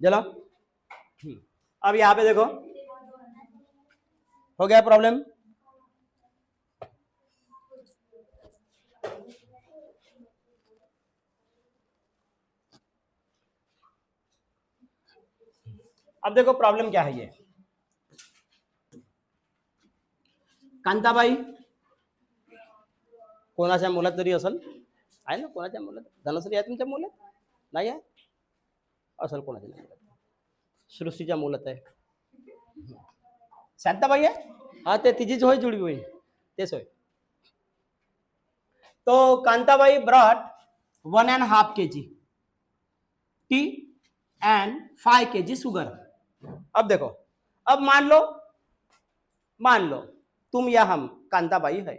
चलो अब यहाँ पे देखो, हो गया प्रॉब्लम। अब देखो प्रॉब्लम क्या है। ये कांताबाई कोणाच्या मुलात तरी असल, आहे ना? कोणाच्या मुलात? धनश्री आहे तुमच्या मुलात? नाही आहे? असल कोणाच्या मुलात? सृष्टीच्या मुलात आहे. शांताबाई आहे? हा, ते तिचीच होय जुळवी होईल, तेच होय. तो Kantabai brought 1.5 kg T and 5 kg sugar. अब देखो, अब मान लो तुम या हम, कांताबाई है,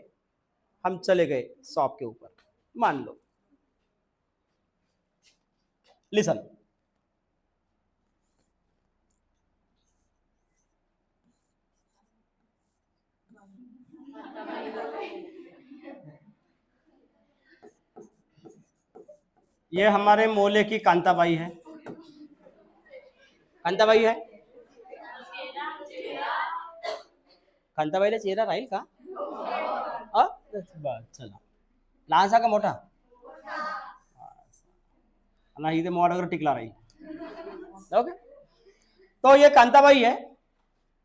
हम चले गए शॉप के ऊपर, मान लो. लिसन, ये हमारे मोहल्ले की कांताबाई है. कांताबाई है. कांताबाईला चेहरा राहील का? चला, लहानसा का मोठा? नाही, इथे मोठावर टिकला राहील. ओके, तो ये कांताबाई है.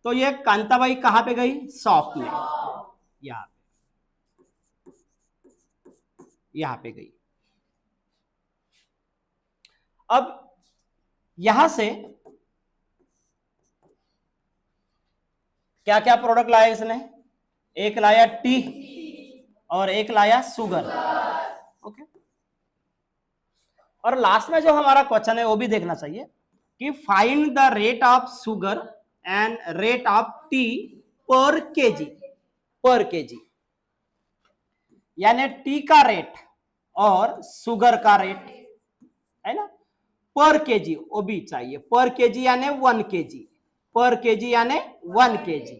तो ये कांताबाई कहाँ पे गई? शॉप में. यहाँ पे गई. अब यहां से क्या क्या प्रोडक्ट लाया इसने? एक लाया टी और एक लाया शुगर. ओके, और लास्ट में जो हमारा क्वेश्चन है वो भी देखना चाहिए कि find the rate of sugar and rate of T पर केजी. पर केजी यानी टी का रेट और शुगर का रेट है ना, पर केजी वो भी चाहिए. पर केजी यानी 1 kg, पर केजी यानी 1 kg.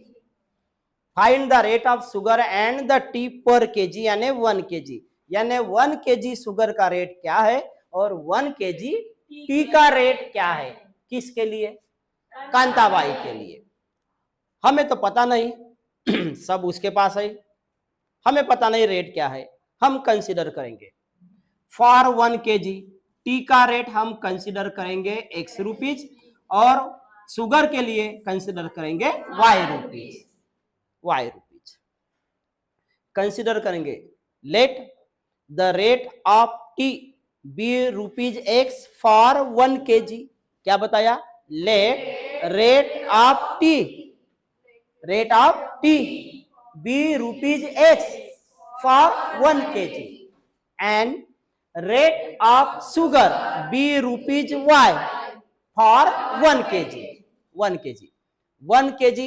Find the rate of sugar and the T पर केजी यानी 1 kg. यानी 1 kg शुगर का रेट क्या है और 1 kg टी का रेट क्या है? किसके लिए? कांताबाई के लिए. हमें तो पता नहीं, सब उसके पास है, हमें पता नहीं रेट क्या है. हम कंसीडर करेंगे फॉर 1 kg टी का रेट हम कंसीडर करेंगे x रुपीज और शुगर के लिए कंसीडर करेंगे y rupees. y rupees consider करेंगे. Let the rate of tea be rupees x for 1 kg. क्या बताया? Let rate of tea be rupees x for 1 kg and rate of sugar be rupees y for 1 kg. 1 kg 1 kg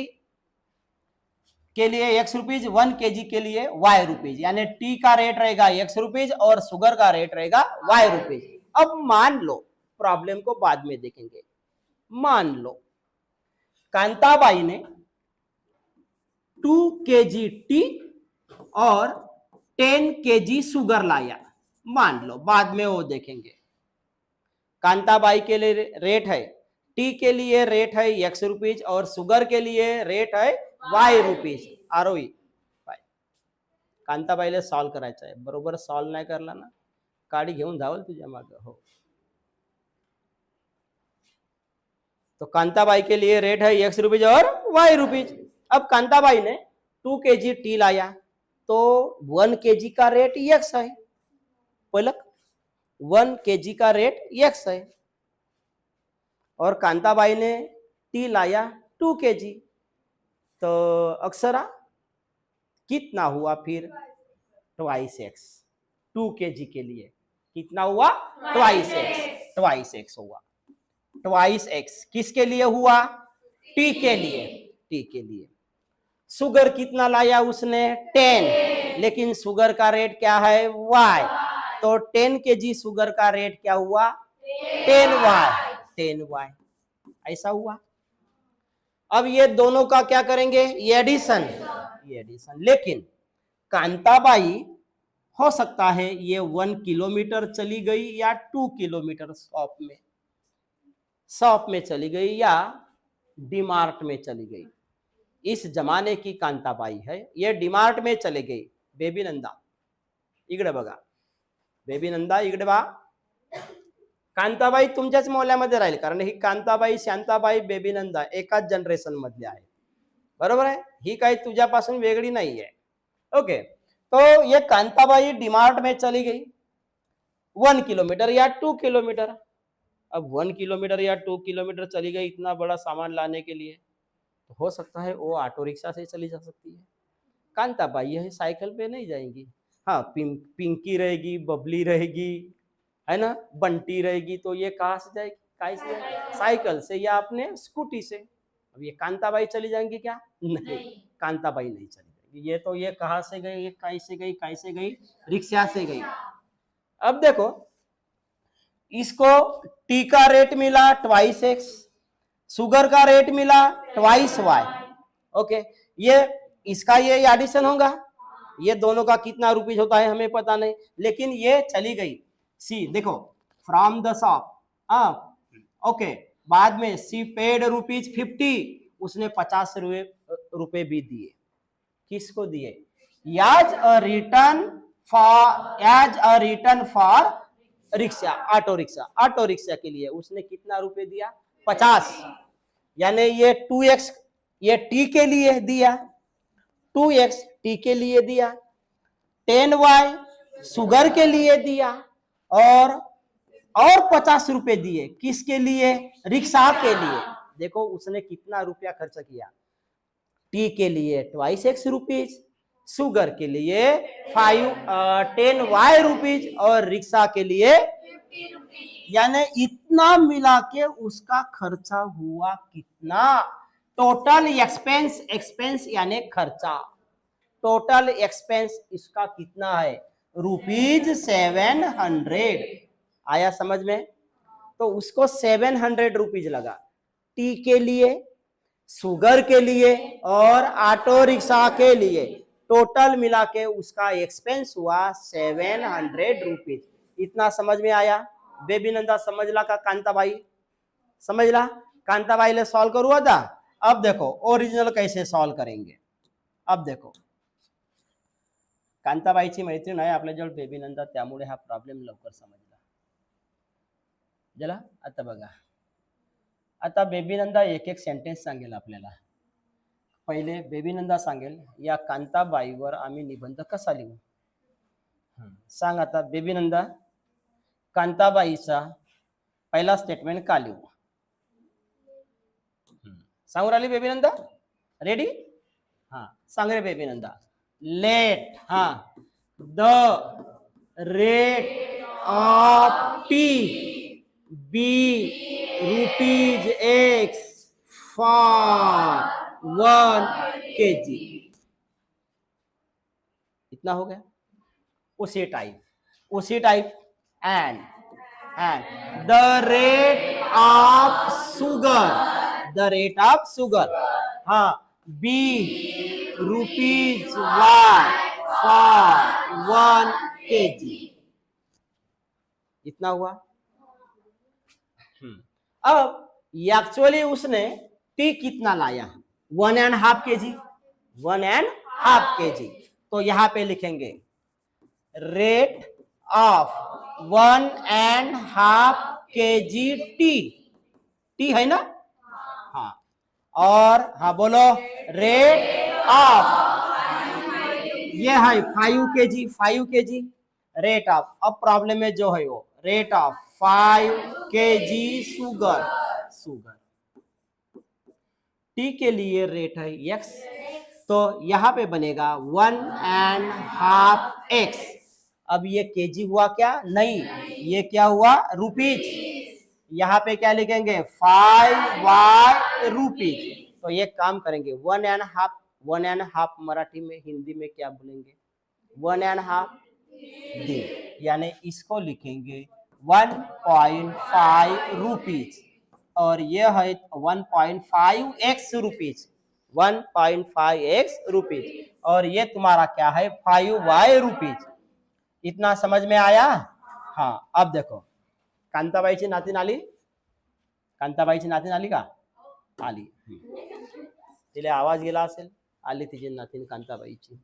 के लिए x rupees, 1 kg के लिए y rupees. यानी T का rate रहेगा x rupees और शुगर का रेट रहेगा y रुपीज. अब मान लो, प्रॉब्लम को बाद में देखेंगे. मान लो कांताबाई ने 2 kg टी और 10 kg शुगर लाया. मान लो, बाद में वो देखेंगे. कांताबाई के लिए रेट है, टी के लिए रेट है x रुपीज और शुगर के लिए रेट है y रुपीज. आरोही कांताबाईला सॉल्व करायचं आहे. बरोबर सॉल्व नाही करला ना, काडी घेऊन जावल तुझ्या मागे. हो, तो कांताबाई के लिए रेट है x रुपीज और y रुपीज. अब कांताबाई ने 2 kg टी लाया तो 1 kg का रेट x है. पलक 1 kg का रेट x है और कांताबाई ने टी लाया 2 kg. तो अक्षरा कितना हुआ फिर? Twice x. 2 kg के लिए कितना हुआ? ट्वाइस x हुआ. ट्वाइस x किसके लिए हुआ? टी के लिए. टी के लिए. शुगर कितना लाया उसने? 10. लेकिन शुगर का रेट क्या है? y. तो 10 kg शुगर का रेट क्या हुआ? 10y. ऐसा हुआ. अब ये दोनों का क्या करेंगे? ये एडिशन. लेकिन कांताबाई हो सकता है ये 1 किलोमीटर चली गई या 2 किलोमीटर शॉप में. शॉप में चली गई या डीमार्ट में चली गई। इस जमाने की कांताबाई है, ये डीमार्ट में चले गई। बेबी नंदा इकडे बघा, बेबी नंदा इकडे बा। कांताबाई तुमच्याच मोहल्ल्यामध्ये राहील, कारण ही कांताबाई, शांताबाई, बेबी नंदा एकाच जनरेशन मधले आहे, बरोबर आहे। ही काही तुझ्यापासून वेगळी नाही आहे। ओके, तो ये कांताबाई डीमार्ट में चली गई 1 किलोमीटर या 2 किलोमीटर। अब 1 किलोमीटर या 2 किलोमीटर चली गई इतना बड़ा सामान लाने के लिए, तो हो सकता है वो ऑटो रिक्शा से चली जा सकती है। कांताबाई है, साइकिल पे नहीं जाएंगी। हाँ, पिंकी रहेगी, बबली रहेगी, है ना, बंटी रहेगी, तो ये कहाँ से जाएगी, काय से जाएगी? साइकिल से या अपने स्कूटी से। अब ये कांताबाई चली जाएंगी क्या? नहीं, कांताबाई नहीं चली जाएगी। ये तो ये कहाँ से गई, ये कैसे गई, कैसे गई? रिक्शा से गई। अब देखो, इसको टी का रेट मिला 2x, शुगर का रेट मिला 2y। ओके, ये इसका ये एडिशन होगा, ये दोनों का कितना रुपीज होता है हमें पता नहीं, लेकिन ये चली गई। सी देखो, फ्रॉम द शॉप, ओके, बाद में सी पेड ₹50, उसने 50 रुपए भी दिए। किसको दिए? As a return for rickshaw, auto rickshaw के लिए उसने कितना रुपए दिया? 50। यानी ये 2x ये टी के लिए दिया, 2x टी के लिए दिया, 10y शुगर के लिए दिया, और 50 रुपए दिए किसके लिए? रिक्शा के लिए। देखो उसने कितना रुपया खर्च किया। टी के लिए 2x रुपीज, शुगर के लिए 10y रुपीज, और रिक्शा के लिए 50 रुपीज। यानी इतना मिला के उसका खर्चा हुआ कितना? टोटल एक्सपेंस यानी खर्चा, टोटल एक्सपेंस इसका कितना है? ₹700। आया समझ में? तो उसको 700 रुपीज लगा, टी के लिए, शुगर के लिए और ऑटो रिक्शा के लिए। टोटल मिला के उसका एक्सपेंस हुआ 700 रुपीज। इतना समझ में आया? बेबी नंदा समझला का? कांताबाई समझला? कांताबाई ले सॉल्व करू आता। अब देखो ओरिजिनल कैसे सॉल्व करेंगे। अब देखो, कांताबाईची मैत्रीण आहे आपल्याजवळ बेबी नंदा, त्यामुळे हा प्रॉब्लेम लवकर समजला। जला आता बघा, आता बेबी नंदा एक एक सेंटेन्स सांगेल आपल्याला। पहिले बेबी नंदा सांगेल, या कांताबाईवर आम्ही निबंध कसा लिहू? सांग आता बेबी नंदा, कांताबाईचा पहिला स्टेटमेंट का लिहू? सांगू राहिली बेबी नंदा? रेडी? हाँ, सांग रे बेबी नंदा। लेट, हाँ, the rate of tea be ₹X for 1 kg। इतना हो गया। उसी type and the rate of sugar, हाँ, ₹Y फॉर 1 kg। इतना हुआ। अब एक्चुअली उसने टी कितना लाया? 1.5 kg, 1.5 kg। तो यहां पे लिखेंगे रेट ऑफ 1.5 kg टी है ना? हाँ, और हाँ बोलो, रेट ऑफ, ये है 5 kg रेट ऑफ। अब प्रॉब्लम में जो है वो rate of 5 kg sugar. T के लिए रेट है x, तो यहां पे बनेगा 1.5x। अब ये केजी हुआ क्या? नहीं, ये क्या हुआ? रुपीज। यहाँ पे क्या लिखेंगे? 5y rupees. तो ये काम करेंगे, 1.5 मराठी में, हिंदी में क्या बोलेंगे? 1.5 दिन, यानी इसको लिखेंगे 1.5 रुपीज, और ये है 1.5x रुपीज, 1.5x रुपीज, और ये तुम्हारा क्या है? 5y rupees. इतना समझ में आया? हाँ, अब देखो कांताबाईची नातीन आली, कांताबाईची नातीन आली का? आली. तिला आवाज गेला असेल, आली तिची नातीन कांताबाईची.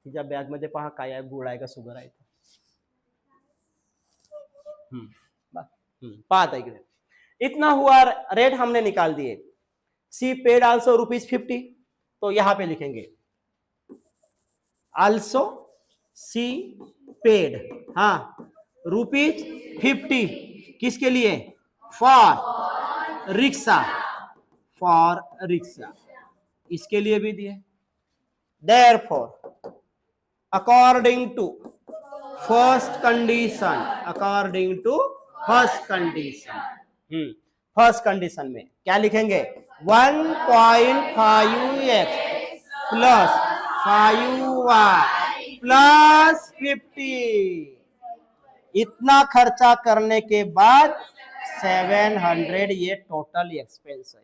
तिच्या बॅग मध्ये पहा काय आहे, गुळ आहे का शुगर आहे. पहा आता इकडे, इतना हुआ रेट हमने निकाल दिए. सी पेड आल्सो ₹50, तो यहां पे लिखेंगे आल्सो सी पेड, हाँ ₹50 किसके लिए? फॉर रिक्शा, फॉर रिक्शा, इसके लिए भी दिए. Therefore, according to first condition, according to first condition, first condition में क्या लिखेंगे? 1.5x plus 5y plus 50. इतना खर्चा करने के बाद 700, ये टोटल एक्सपेंस है.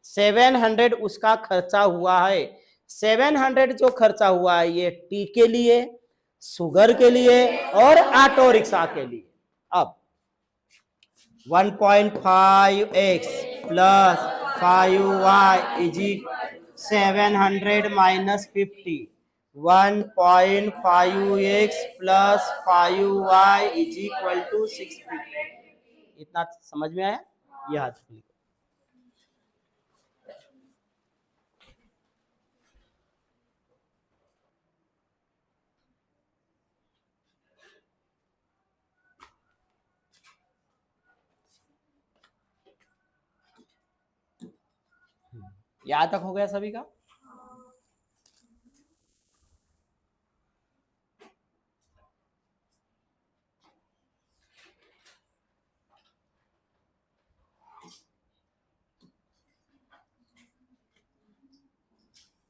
700 उसका खर्चा हुआ है. 700 जो खर्चा हुआ है ये टी के लिए, शुगर के लिए और ऑटो रिक्शा के लिए. अब 1.5x plus 5y is 700 minus 50. 1.5x plus 5y is equal to 650. इतना समझ में आया? यह हाथ लिखो. यहां तक हो गया सभी का?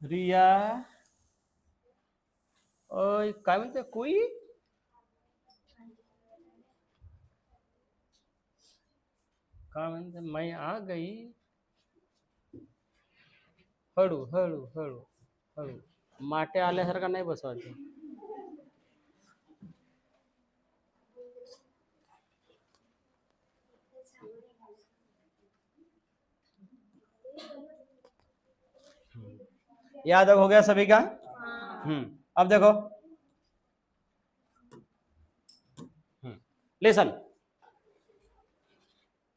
रिया, ओय काय म्हणते कोई? काय म्हणते मैं आ गई. हळू हळू हळू हळू, माटे आल्यासारखा नाही बसवायचं. याद हो गया सभी का? अब देखो, लिसन,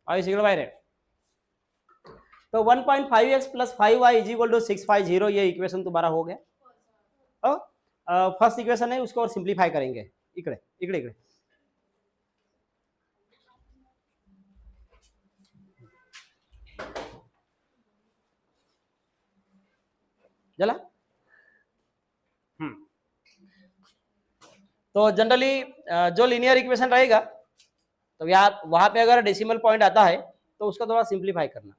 आई सिग्नल बाहर है. तो 1.5x plus 5y is equal to 650, ये इक्वेशन तुम्हारा हो गया. फर्स्ट इक्वेशन है उसको और सिंप्लीफाई करेंगे. इकडे इकडे इकडे चला. तो जनरली जो लीनियर इक्वेशन रहेगा तो वहां पे अगर डेसिमल पॉइंट आता है तो उसका थोड़ा सिंप्लीफाई करना.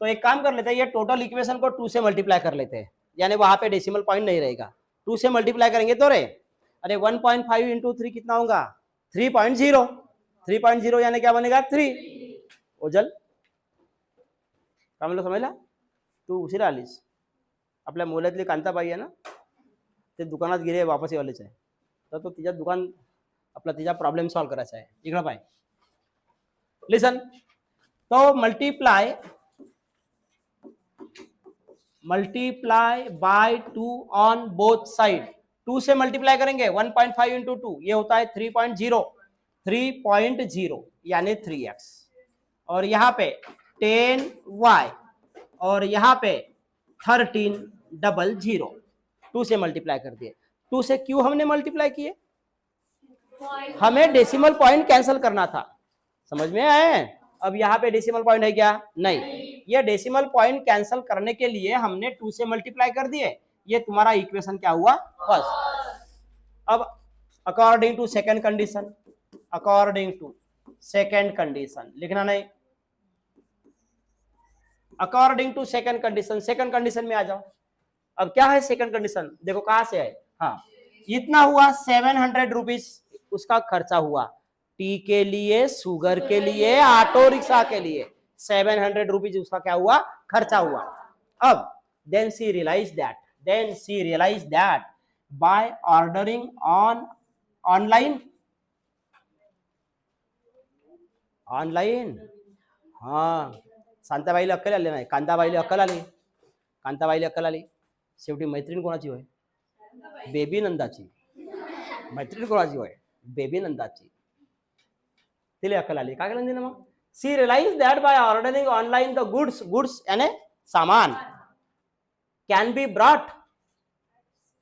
तो एक काम कर लेते हैं, ये टोटल इक्वेशन को 2 से मल्टीप्लाई कर लेते हैं, यानी वहां पे डेसिमल पॉइंट नहीं रहेगा. 2 से मल्टीप्लाई करेंगे तो रे, अरे 1.5 इंटू 3 कितना होगा? 3.0. 3.0 यानी क्या बनेगा? 3. ओजल काय म्हणलं समजला? तू उशिरा आलीस. आपल्या मोल्यातली कांताबाई आहे ना, ते दुकानात गेले, वापस येवालेच आहे. तर तो तिच्या दुकान आपला तिचा प्रॉब्लेम सॉल्व करायचा आहे. इकडे पाय, लिसन. तो multiply by 2 on both side. 2 से मल्टीप्लाई करेंगे, 1.5 इंटू 2 ये होता है 3.0. 3.0 यानी 3x, और यहाँ पे 10y और यहाँ पे 1300. 2 से मल्टीप्लाई कर दिए. 2 से क्यों हमने मल्टीप्लाई किए? हमें डेसिमल पॉइंट कैंसिल करना था. समझ में आए? अब यहाँ पे डेसिमल पॉइंट है क्या? नहीं. ये डेसिमल पॉइंट कैंसिल करने के लिए हमने 2 से मल्टीप्लाई कर दिए. ये तुम्हारा इक्वेशन क्या हुआ? फर्स्ट. अब according to second condition, according to second condition लिखना नहीं. According to second condition, second condition में आ जाओ. अब क्या है सेकंड कंडीशन? देखो कहां से है. हाँ, इतना हुआ 700 रुपीज उसका खर्चा हुआ. टी के लिए, शुगर के लिए, ऑटो रिक्शा के लिए 700 रुपीज उसका क्या हुआ? खर्चा हुआ. अब then she realize that by ordering on online, online. हा, शांताबाईला अक्कल आली नाही, कांताबाईला अक्कल आली. कांताबाईला अक्कल आली. शेवटी मैत्रीण कोणाची होय? बेबी नंदाची. मैत्रीण कोणाची होय? बेबी नंदाची. तिला अक्कल आली. काय केलं तिने मग? She realize that by ordering online the goods यानी सामान can be brought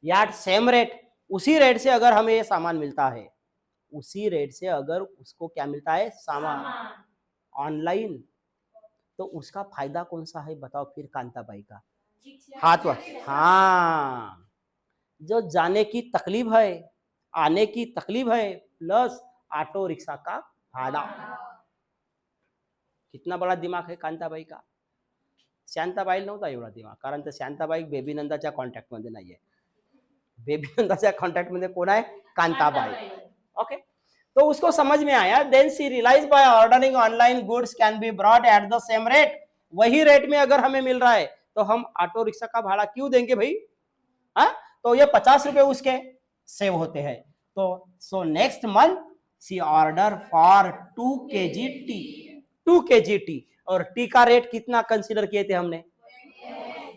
at same rate. उसी रेट से अगर हमें ये सामान मिलता है, उसी रेट से अगर उसको क्या मिलता है? सामान ऑनलाइन, तो उसका फायदा कौन सा है बताओ फिर कांताबाई का? हाथ वर. हाँ, जो जाने की तकलीफ है, आने की तकलीफ है, प्लस ऑटो रिक्शा का भाड़ा. कितना बड़ा दिमाग है कांताबाई का. शांताबाई नव्हता एवढा दिमाग, कारण तर शांताबाई बेबी नंदाच्या कॉन्टॅक्ट मध्ये नाहीये. बेबी नंदाच्या कॉन्टॅक्ट मध्ये कोण आहे? कांताबाई. ओके, तो उसको समझ में आया. Then she realize by ordering online goods can be brought at the same rate. वही रेट में अगर हमें मिल रहा है तो हम ऑटो रिक्शा का भाड़ा क्यों देंगे भाई? हाँ, तो ये 50 रुपए उसके सेव होते हैं. तो so next month she order for 2 kg tea. 2 kg tea. और टी का रेट कितना कंसीडर किए थे हमने?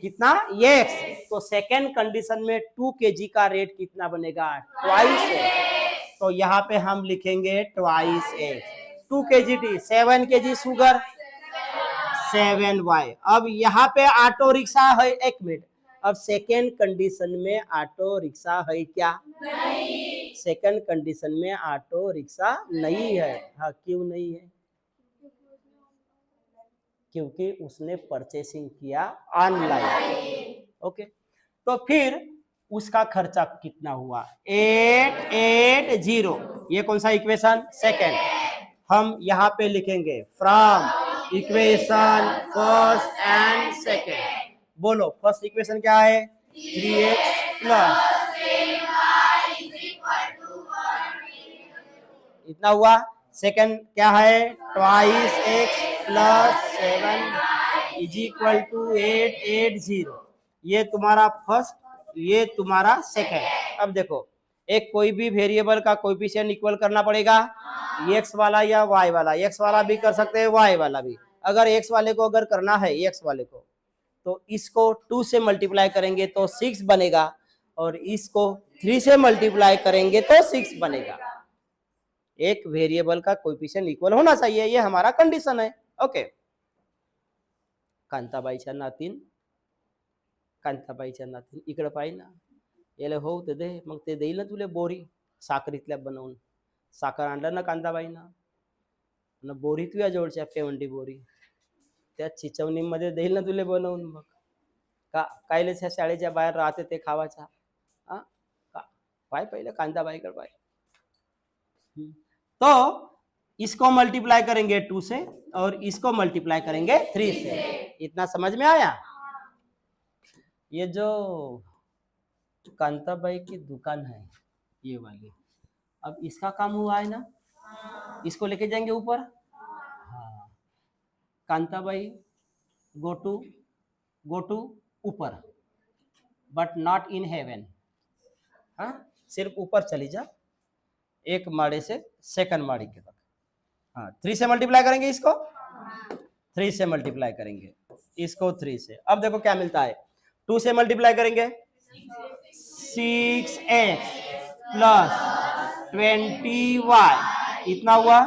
कितना? यस. तो सेकेंड कंडीशन में 2 kg का रेट कितना बनेगा? Twice x. तो यहाँ पे हम लिखेंगे twice x. 2 kg T, 7 kg sugar, 7y. अब यहाँ पे ऑटो रिक्शा है. एक मिनट, अब सेकेंड कंडीशन में ऑटो रिक्शा है क्या? नहीं. सेकेंड कंडीशन में ऑटो रिक्शा नहीं है. हाँ, क्यों नहीं है? क्योंकि उसने परचेसिंग किया ऑनलाइन. ओके, तो फिर उसका खर्चा कितना हुआ? 880. ये कौन सा इक्वेशन? सेकेंड. हम यहाँ पे लिखेंगे from equation first and second. बोलो, फर्स्ट इक्वेशन क्या है? 3x प्लस इतना हुआ. सेकेंड क्या है? Twice x plus 7 is equal to 880. ये तुम्हारा फर्स्ट, ये तुम्हारा सेकेंड. अब देखो, एक कोई भी वेरिएबल का कोएफिशिएंट इक्वल करना पड़ेगा. एक्स वाला या वाई वाला. एक्स वाला भी कर सकते हैं, वाई वाला भी. अगर एक्स वाले को अगर करना है, एक्स वाले को, तो इसको 2 से मल्टीप्लाई करेंगे तो 6 बनेगा, और इसको 3 से मल्टीप्लाई करेंगे तो 6 बनेगा. एक वेरिएबल का कोएफिशिएंट इक्वल होना चाहिए, ये हमारा कंडीशन है. ओके, कांताबाईच्या नातीन इकडे पाहिजे ना. याला हो ते दे, मग ते देईल ना तुला बोरी साखरीतल्या बनवून. साखर आणलं ना कांताबाईनं, न बोरी तुझ्या जवळच्या पेवंडी बोरी त्या चिचवणीमध्ये देईल ना तुला बनवून. मग का कायले त्या शाळेच्या बाहेर राहते ते खावाचा? हा, पाय पहिले कांताबाईकडे पाय. तो इसको मल्टीप्लाई करेंगे 2 से और इसको मल्टीप्लाई करेंगे 3 से. इतना समझ में आया? ये जो कांताबाई की दुकान है, ये वाली, अब इसका काम हुआ है ना. इसको लेके जाएंगे ऊपर. हाँ, कांताबाई गो टू ऊपर, बट नॉट इन हेवन. हाँ, सिर्फ ऊपर चली जा, एक माड़े से सेकंड माड़ी के तक. हाँ, 3 से मल्टीप्लाई करेंगे इसको. 3 से मल्टीप्लाई करेंगे इसको 3 से. अब देखो क्या मिलता है. 2 से मल्टीप्लाई करेंगे 6x प्लस 20y. इतना हुआ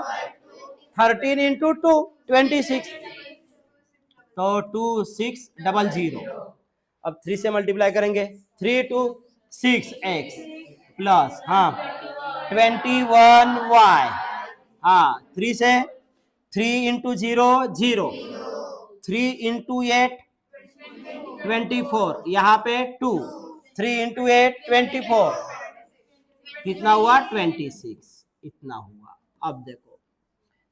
13 इंटू 2 26. तो 2600. अब 3 से मल्टीप्लाई करेंगे 3 to 6x प्लस, हाँ, 21y. हाँ, 3 से 3 इंटू 0 0, 3 इंटू 8 24. यहाँ पे 2, 3 इंटू 8 24. कितना हुआ? 26. इतना हुआ. अब देखो,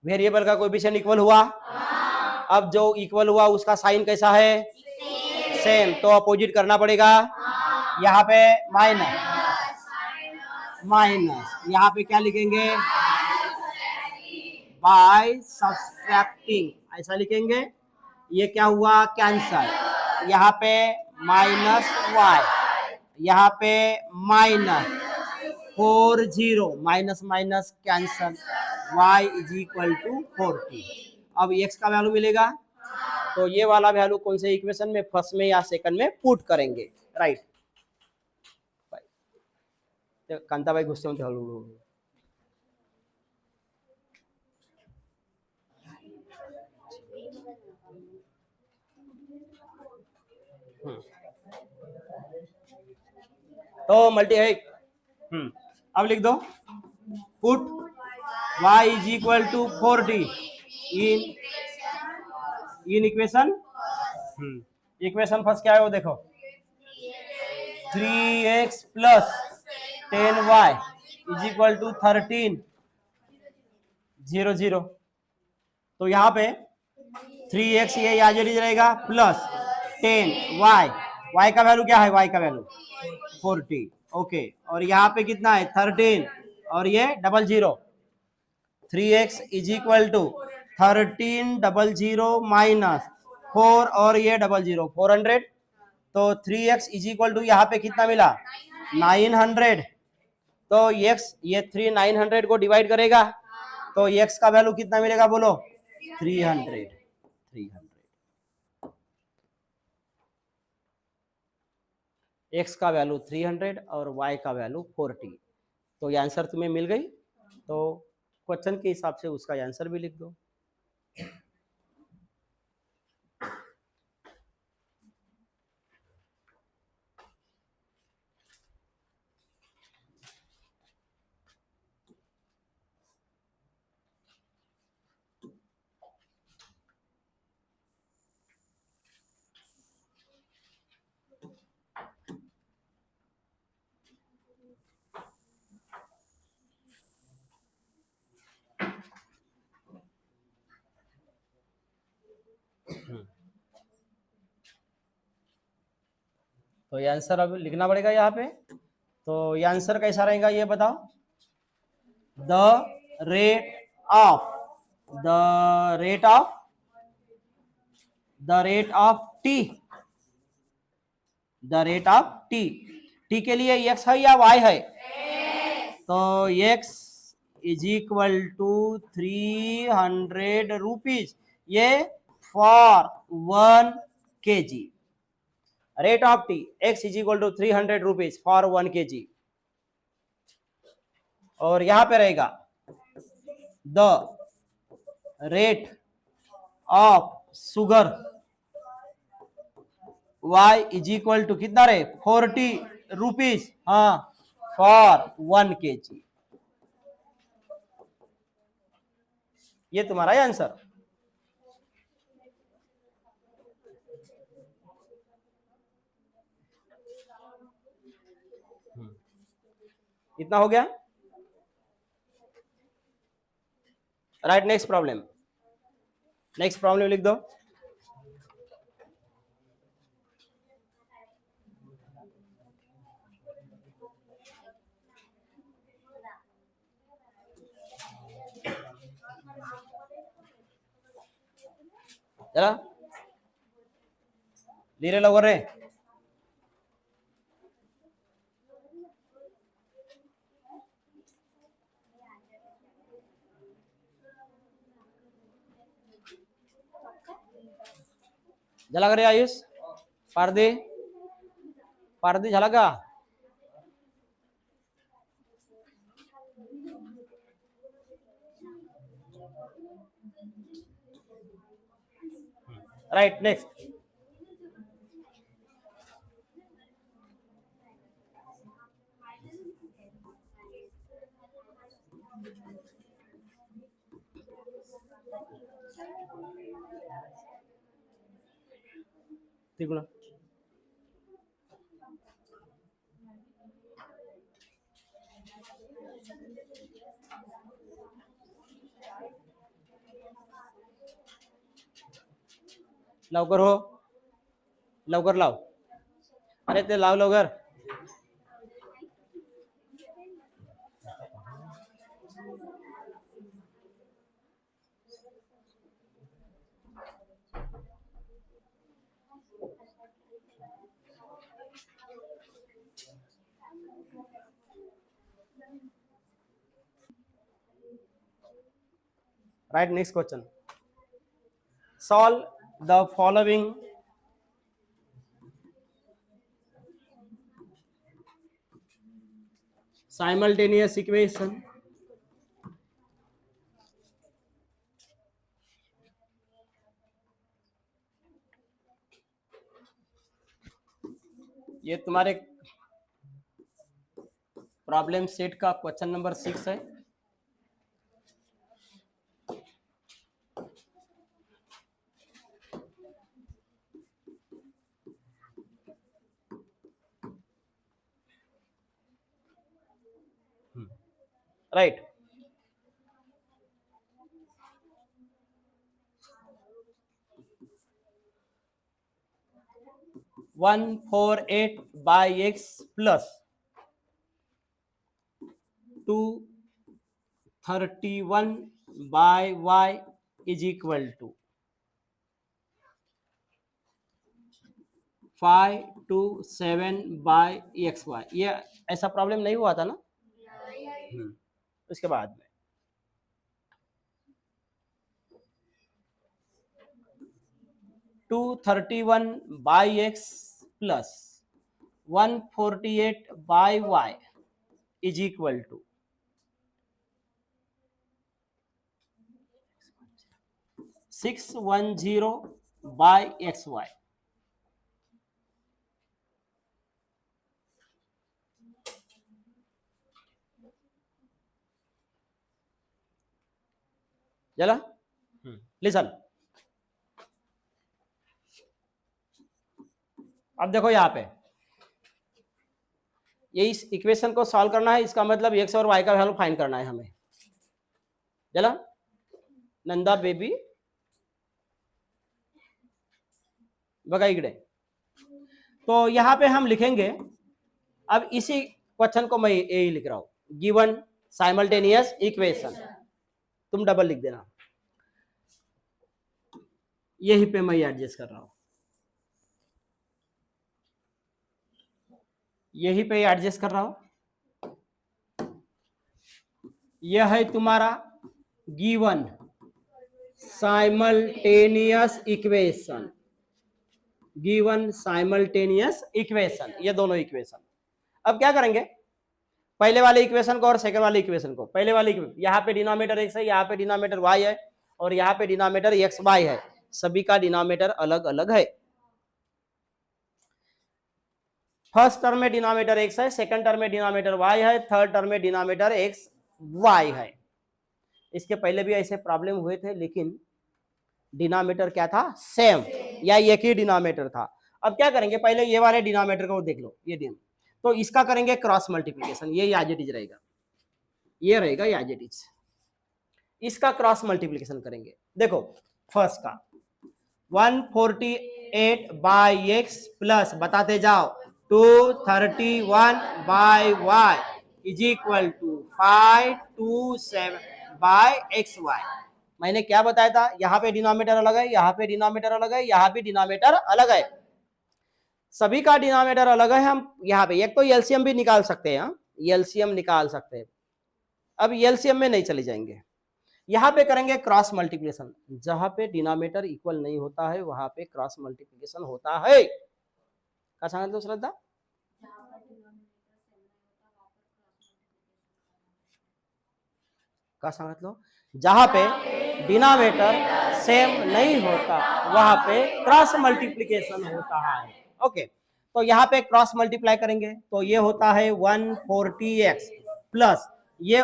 वेरिएबल का कोएफिशिएंट इक्वल हुआ. अब जो इक्वल हुआ उसका साइन कैसा है? सेम. तो अपोजिट करना पड़ेगा. यहाँ पे माइनस, यहाँ पे क्या लिखेंगे? बाय सब्सट्रैक्टिंग, ऐसा लिखेंगे. ये क्या हुआ? कैंसल. यहाँ पे माइनस y, यहाँ पे minus 40, minus minus cancel, y is equal to 40। अब x का वैल्यू मिलेगा, तो ये वाला वैल्यू कौन से इक्वेशन में, फर्स्ट में या सेकंड में पुट करेंगे, राइट। कांता भाई घुसते होते हळूहळू। तो मल्टी है, अब लिख दो, put y is equal to 40 in equation, equation first क्या है वो देखो, 3x plus 10y is equal to 13 0 0। तो यहाँ पे 3x ये आज रहेगा प्लस 10y, y का वैल्यू क्या है, y का वैल्यू 40, ओके। और यहाँ पे कितना है 13 और ये 00, 3x is equal to 1300 minus 4 और ये 00 400, तो 3x इज इक्वल टू यहाँ पे कितना मिला 900। तो x ये 900 को डिवाइड करेगा, तो x का वैल्यू कितना मिलेगा बोलो 300। x का वैल्यू 300 और y का वैल्यू 40। तो ये आंसर तुम्हें मिल गई, तो क्वेश्चन के हिसाब से उसका आंसर भी लिख दो। तो ये आंसर अब लिखना पड़ेगा यहाँ पे। तो ये आंसर कैसा रहेगा ये बताओ, the rate of the rate of the rate of tea, the rate of tea, tea के लिए x है या y है, तो x is equal to 300 rupees, ये for 1 kg। Rate of tea x is equal to 300 rupees for 1 kg। और यहां पे रहेगा the rate of sugar y is equal to कितना रहे 40 रुपीज, हाँ फॉर 1 kg। ये तुम्हारा आंसर। इतना हो गया, right. Next problem, next problem लिख दो। जरा धीरे लवकर रे, झाला का रे आयुष, पारदी पारदी झाला का, राइट। नेक्स्ट तिकडून लवकर हो, लवकर लाव, अरे ते लाव लवकर। Right, next question, solve the following simultaneous equation. ये तुम्हारे प्रॉब्लम सेट का क्वेश्चन नंबर 6 है। Right, one four eight by x plus 231 by y is equal to 527 by x y. ये ऐसा प्रॉब्लम नहीं हुआ था ना? उसके बाद में 231 by x plus 148 by y is equal to 610 by x y. चला, लिसन, अब देखो यहाँ पे ये इस इक्वेशन को सॉल्व करना है, इसका मतलब एक्स और वाई का वैल्यू फाइंड करना है हमें। चला, नंदा बेबी बगा इकड़े। तो यहाँ पे हम लिखेंगे, अब इसी क्वेश्चन को मैं यही लिख रहा हूं, गिवन साइमल्टेनियस इक्वेशन, तुम डबल लिख देना, यही पे मैं एडजस्ट कर रहा हूं, यही पे एडजस्ट कर रहा हूं। यह है तुम्हारा given simultaneous equation, given simultaneous equation, ये दोनों इक्वेशन। अब क्या करेंगे, पहले वाले इक्वेशन को और सेकंड वाले इक्वेशन को, पहले वाले यहाँ पे डिनोमिनेटर एक्स है, यहाँ पे डिनोमिनेटर वाई है, और यहाँ पे डिनोमिनेटर एक्स वाई है, सभी का डिनोमिनेटर अलग अलग है। फर्स्ट टर्म में डिनोमिनेटर एक्स है, सेकंड टर्म में डिनोमिनेटर वाई है, थर्ड टर्म में डिनोमिनेटर एक्स वाई है। इसके पहले भी ऐसे प्रॉब्लम हुए थे, लेकिन डिनोमिनेटर क्या था, सेम, या एक ही डिनोमिनेटर था। अब क्या करेंगे, पहले ये वाले डिनोमिनेटर को देख लो, ये दिन, तो इसका करेंगे क्रॉस मल्टीप्लिकेशन, ये एज इट इज रहेगा, ये रहेगा एज इट इज, इसका क्रॉस मल्टीप्लिकेशन करेंगे। देखो फर्स्ट का 148 बाई एक्स प्लस, बताते जाओ, 231 by y is equal to 527 by x y. मैंने क्या बताया था, यहाँ पे डिनोमिनेटर अलग है, यहाँ पे डिनोमिनेटर अलग है, यहाँ पे डिनोमिनेटर अलग है, सभी का डिनोमिनेटर अलग है। हम यहाँ पे एक तो एलसीएम भी निकाल सकते हैं, एलसीएम निकाल सकते हैं, अब एलसीएम में नहीं चले जाएंगे, यहाँ पे करेंगे क्रॉस मल्टीप्लिकेशन, जहां पे डिनोमिनेटर इक्वल नहीं होता है वहां पे क्रॉस मल्टीप्लिकेशन होता है। क्या सांगितलं श्रद्धा? क्या सांगितलं? जहां पे डिनोमिनेटर सेम नहीं होता वहां पे क्रॉस मल्टीप्लिकेशन होता है। ओके, तो यहाँ पे क्रॉस मल्टीप्लाई करेंगे, तो ये होता है 140x प्लस ये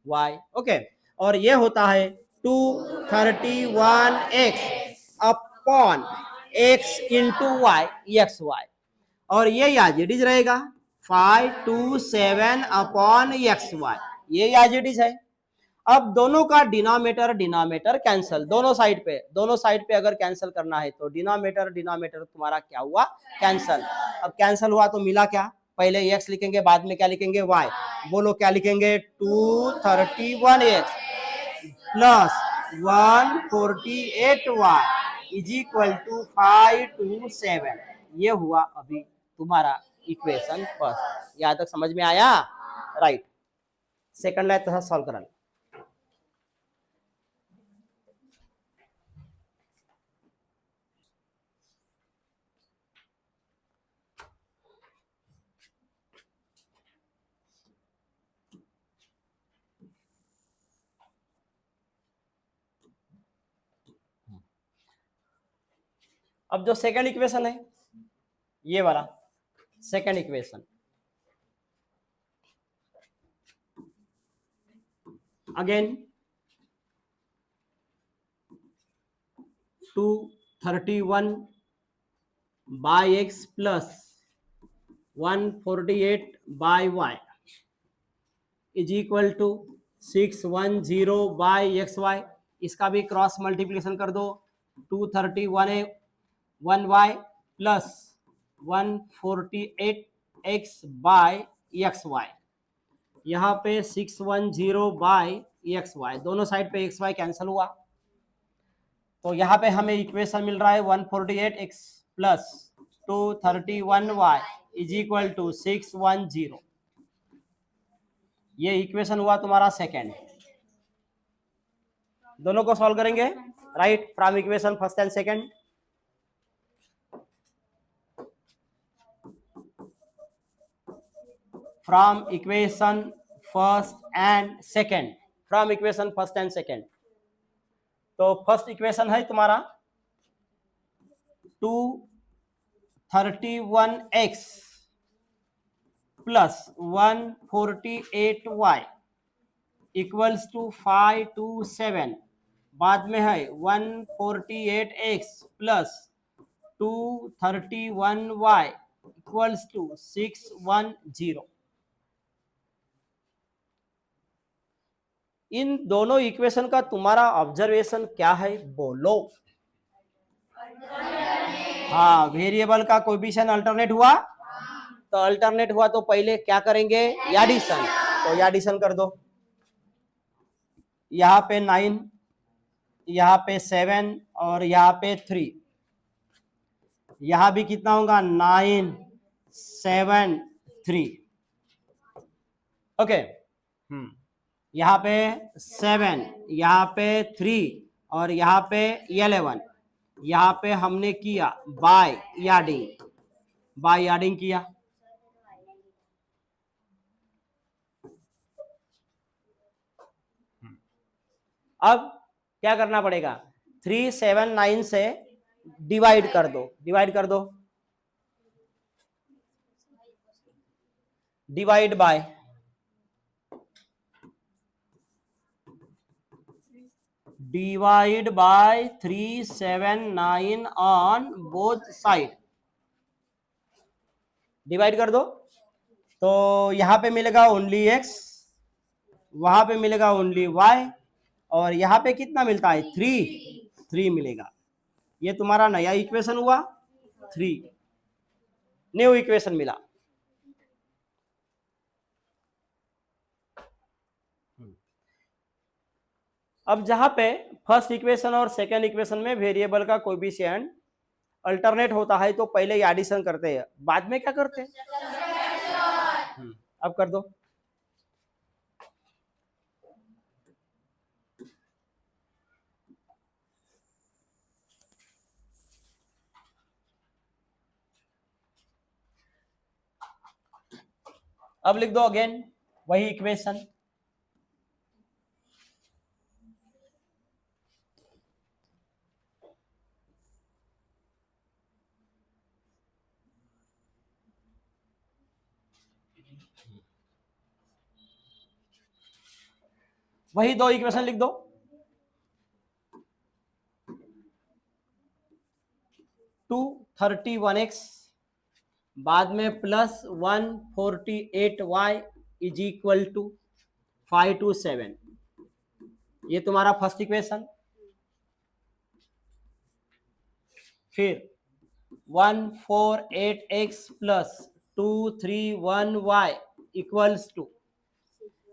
y, ओके, और ये होता है 231x upon x into y, x y, और ये याजिडीज रहेगा 527 अपॉन एक्स वाई, ये याजिडीज है। अब दोनों का डिनोमिनेटर कैंसल, दोनों साइड पे अगर कैंसल करना है तो डिनोमिनेटर तुम्हारा क्या हुआ, कैंसल। अब कैंसल हुआ तो मिला क्या, पहले x लिखेंगे, बाद में क्या लिखेंगे, y, बोलो क्या लिखेंगे, 231x plus 148y is equal to 527, ये हुआ अभी तुम्हारा इक्वेशन फर्स्ट। यहाँ तक समझ में आया? राइट, सेकंड है तसा सॉल्व करा। अब जो सेकंड इक्वेशन है ये वाला second equation, again 231 by x plus 148 by y is equal to 610 by x y. इसका भी क्रॉस मल्टीप्लिकेशन कर दो, 231 1 y plus 148 x by x y, यहाँ पे 610 बाई एक्स वाई, दोनों साइड पे एक्स वाई कैंसिल हुआ, तो यहाँ पे हमें इक्वेशन मिल रहा है 148 x plus 231 y is equal to 610। ये इक्वेशन हुआ तुम्हारा सेकेंड। दोनों को सॉल्व करेंगे, right, from equation first and second. From equation first and second, from equation first and second. तो फर्स्ट इक्वेशन है तुम्हारा 231x plus 148y equals to 527, बाद में है 148x plus 231y equals to 610। इन दोनों इक्वेशन का तुम्हारा ऑब्जर्वेशन क्या है बोलो। हाँ, वेरिएबल का कोएफिशिएंट अल्टरनेट हुआ, तो अल्टरनेट हुआ तो पहले क्या करेंगे, एडिशन, तो एडिशन कर दो। यहाँ पे 9, यहाँ पे 7 और यहाँ पे 3, यहाँ भी कितना होगा 9 7 3, ओके। यहाँ पे 7, यहाँ पे 3 और यहाँ पे 11, यहाँ पे हमने किया बाय एडिंग किया। अब क्या करना पड़ेगा, 3 7 9 से डिवाइड कर दो, divide by divide by 3 7 9 on both side, divide कर दो, तो यहाँ पे मिलेगा ओनली x, वहां पे मिलेगा ओनली y, और यहाँ पे कितना मिलता है 3 मिलेगा। ये तुम्हारा नया इक्वेशन हुआ, 3 न्यू इक्वेशन मिला। अब जहां पे फर्स्ट इक्वेशन और सेकेंड इक्वेशन में वेरिएबल का कोएफिशिएंट अल्टरनेट होता है तो पहले एडिशन करते हैं, बाद में क्या करते हैं, अब कर दो। अब लिख दो अगेन वही इक्वेशन, वही दो इक्वेशन लिख दो, 231x बाद में plus 148y is equal to 527, ये तुम्हारा फर्स्ट इक्वेशन। फिर 148x plus 231y equals to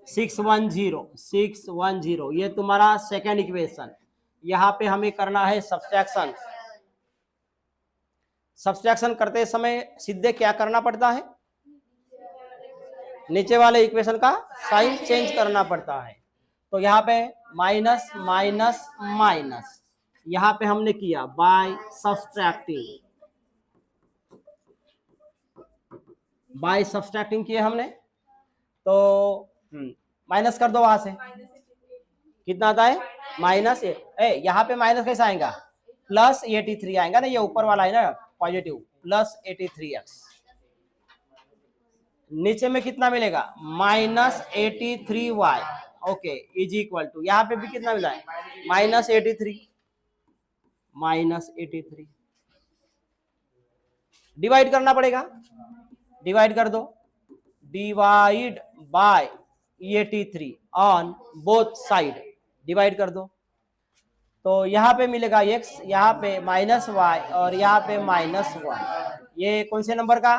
610, ये तुम्हारा सेकेंड इक्वेशन। यहाँ पे हमें करना है सब्सट्रैक्शन। सब्सट्रैक्शन करते समय सीधे क्या करना पड़ता है, नीचे वाले इक्वेशन का साइन चेंज करना पड़ता है। तो यहाँ पे माइनस माइनस माइनस, यहाँ पे हमने किया बाय सब्सट्रैक्टिंग किए हमने, तो माइनस कर दो, वहां से कितना आता है माइनस, यहाँ पे माइनस कैसे आएगा, प्लस 83 आएगा ना, ये ऊपर वाला है ना पॉजिटिव, प्लस 83x। नीचे में कितना मिलेगा, -83y। Okay, is equal to, यहाँ पे भी कितना मिला है, -83, -83 डिवाइड करना पड़ेगा, डिवाइड कर दो, divide by 83 on both side, divide कर दो। तो यहाँ पे मिलेगा x, यहाँ पे -y और यहाँ पे -1। ये कौन से नंबर का,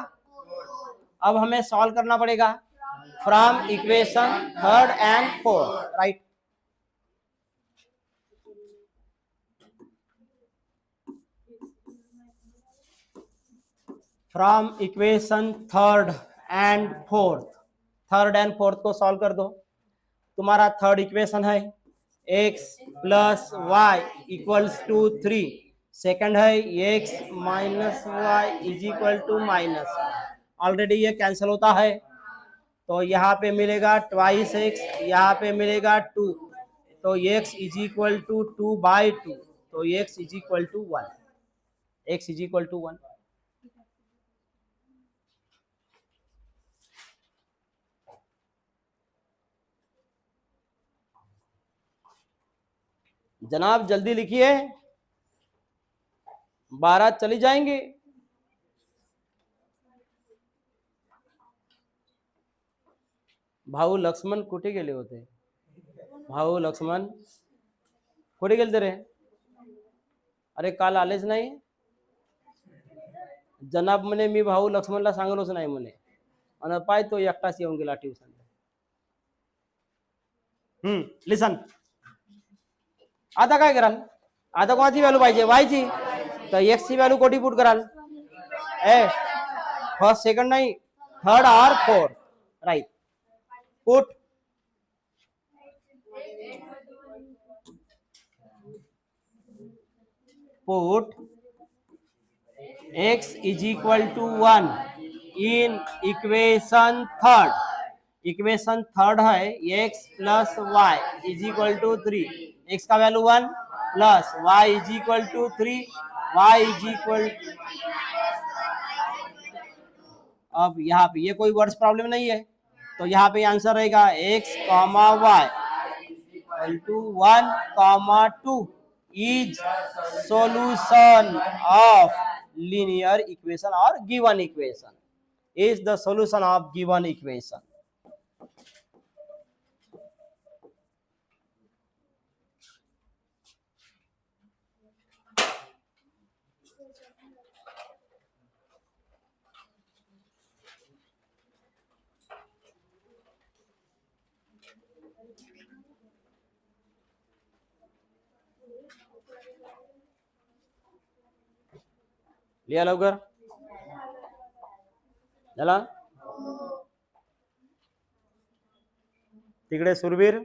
अब हमें सॉल्व करना पड़ेगा from equation third and fourth, right. From equation third and fourth, third and fourth को सॉल्व कर दो। तुम्हारा थर्ड इक्वेशन है x plus y equals to 3, second है x minus y is equal to minus, already ये cancel होता है, तो यहाँ पे मिलेगा ट्वाइस x, यहाँ पे मिलेगा 2, तो x इज इक्वल टू 2/2, तो x is equal to 1, x is equal to 1। जनाब जल्दी लिखिए, 12 चली जाएंगे। भाऊ लक्ष्मण कुठे गेले होते, भाऊ लक्ष्मण कुठे गेलते रे, अरे काल आलेच नाही, जनाब म्हणे मी भाऊ लक्ष्मणला सांगलोच नाही म्हणे, आणि पाय तो एकटाच येऊन गेला ट्युशन। लिसन, आता काय कराल, आता कोणाची व्हॅल्यू पाहिजे, वायची, तर एक्स ची व्हॅल्यू कोठी पुट कराल, ए फर्स्ट सेकंड नाही, थर्ड और fourth, right, put put x is equal to 1 in equation third, equation third है x plus y is equal to 3, x का value 1 plus y is equal to 3, y is equal, अब यहाँ पे ये कोई words problem नहीं है, तो यहाँ पे आंसर रहेगा x, y equal to 1, 2 is solution of linear equation or given equation, is the solution of given equation। लिया लवकर, चला तिकडे सुरवीर,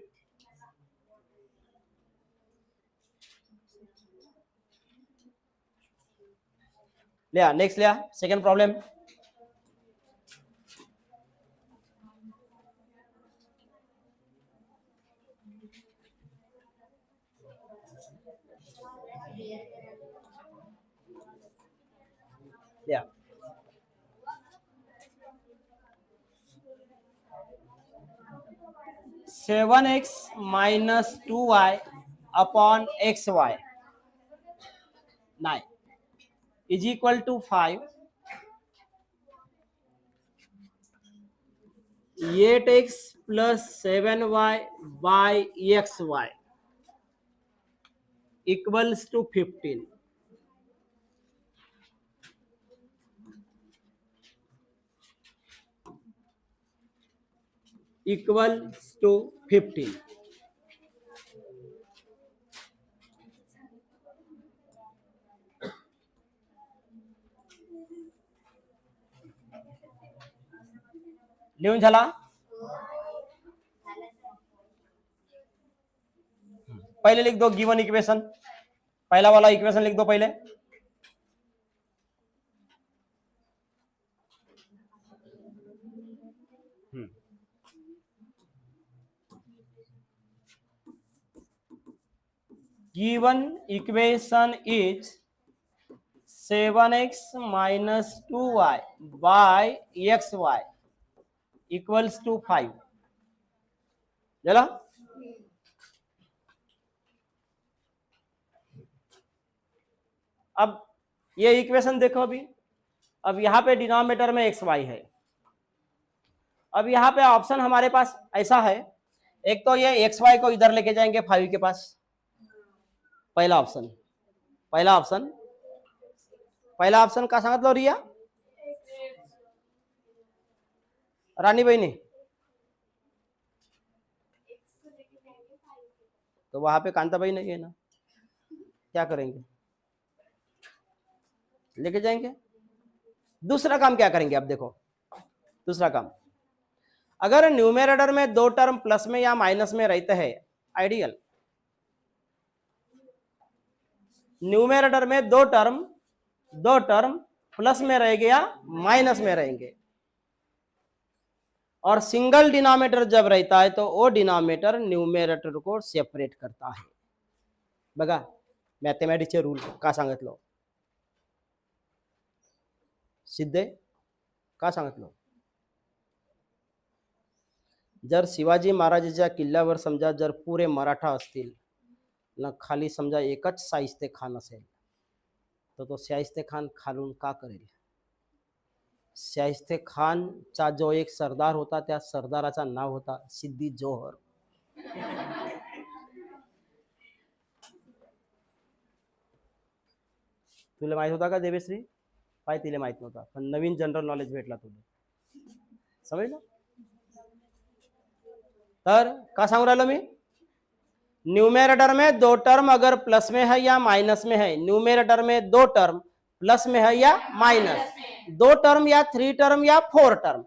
लिया, नेक्स्ट लिया, सेकंड प्रॉब्लम, लिया, 7x minus 2y upon xy 9 is equal to 5, 8x plus 7y by xy equals to 15, equals to 15। लिहून झाला, पहले लिख दो गिवन इक्वेशन, पहला वाला इक्वेशन लिख दो पहले, given equation is 7x minus 2y by xy equals to 5। चला, अब ये इक्वेशन देखो। अभी अब यहाँ पे डिनोमिनेटर में एक्स वाई है। अब यहाँ पे ऑप्शन हमारे पास ऐसा है, एक तो ये एक्स वाई को इधर लेके जाएंगे 5 के पास, पहला ऑप्शन। पहला ऑप्शन का सांगितलं रिया रानी बहनी, तो वहां पे कांताबाई नहीं है ना, क्या करेंगे, लेके जाएंगे। दूसरा काम क्या करेंगे, अब देखो दूसरा काम, अगर न्यूमेरेटर में दो टर्म प्लस में या माइनस में रहते हैं, आइडियल न्यूमेरेटर में दो टर्म प्लस में रहेंगे या माइनस में रहेंगे, और सिंगल डिनोमिनेटर जब रहता है तो वो डिनोमिनेटर न्यूमेरेटर को सेपरेट करता है। बघा मॅथमॅटिक्सचे रूल का सांगितलं, सिद्धे का सांगितलं, जर शिवाजी महाराजांच्या किल्ल्यावर समजा जर पुरे मराठा असतील ना, खाली समजा एकच शाहिस्ते खान असेल, तर तो शाहिस्ते खान खालून का करेल? शाहिस्ते खानचा जो एक सरदार होता, त्या सरदाराचा नाव होता सिद्दी जोहर। तुला माहित होता का देवेश्री? काय तिला माहित नव्हता, पण नवीन जनरल नॉलेज भेटला तुला, समजलं? तर का सांगू राहिलो मी, न्यूमेरेटर में दो टर्म अगर प्लस में है या माइनस में है, न्यूमेरेटर में दो टर्म प्लस में है या माइनस, दो टर्म या 3 टर्म या 4 टर्म,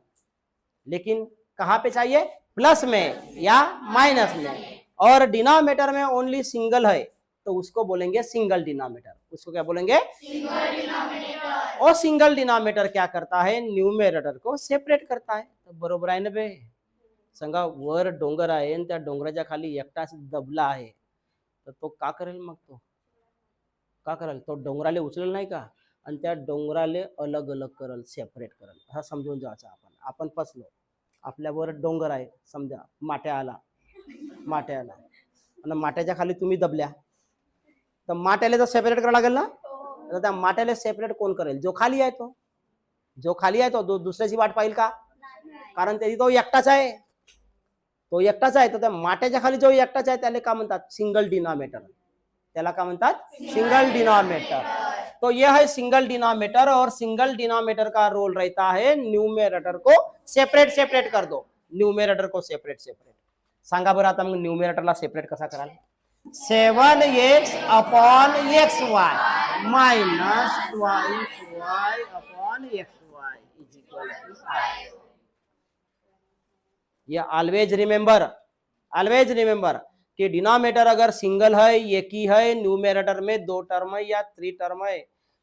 लेकिन कहां पे चाहिए, प्लस में या माइनस में, और डिनोमिनेटर में ओनली सिंगल है तो उसको बोलेंगे सिंगल डिनोमिनेटर। उसको क्या बोलेंगे, सिंगल डिनोमिनेटर। और सिंगल डिनोमिनेटर क्या करता है, न्यूमेरेटर को सेपरेट करता है। तो बरोबर आहे ना बे, सांगा वर डोंगर आहे आणि त्या डोंगराच्या खाली एकटाच दबला आहे, तर तो का करेल, मग तो का करेल, तो डोंगराले उचलेल नाही का, आणि त्या डोंगराले अलग अलग करल, सेपरेट करल, हा समजून जायचं। आपण फसलो, आपल्यावर डोंगर आहे समजा, माट्या आला आणि माट्याच्या खाली तुम्ही दबल्या, तर माट्याला तर सेपरेट करावं लागेल ना, तर त्या माट्याला सेपरेट कोण करेल, जो खाली आहे तो, दुसऱ्याची वाट पाहिल का, कारण त्याची तो एकटाच आहे, तर त्या माट्याच्या खाली जो एकटाच आहे त्याला का म्हणतात, सिंगल डिनोमिनेटर, त्याला का म्हणतात, सिंगल डिनोमिनेटर। तो ये है सिंगल डिनोमिनेटर, और सिंगल डिनोमिनेटर का रोल रहता है न्यूमेरेटर को सेपरेट कर दो, न्यूमेरेटर को सेपरेट। सांगा बरं आता मग न्यूमेरेटरला सेपरेट कसा कराल, 7x upon xy minus 2y upon xy is equal to 5। ये ऑलवेज रिमेंबर कि डिनोमिनेटर अगर सिंगल है, एक ही है, न्यूमेरेटर में दो टर्म है या 3 टर्म है,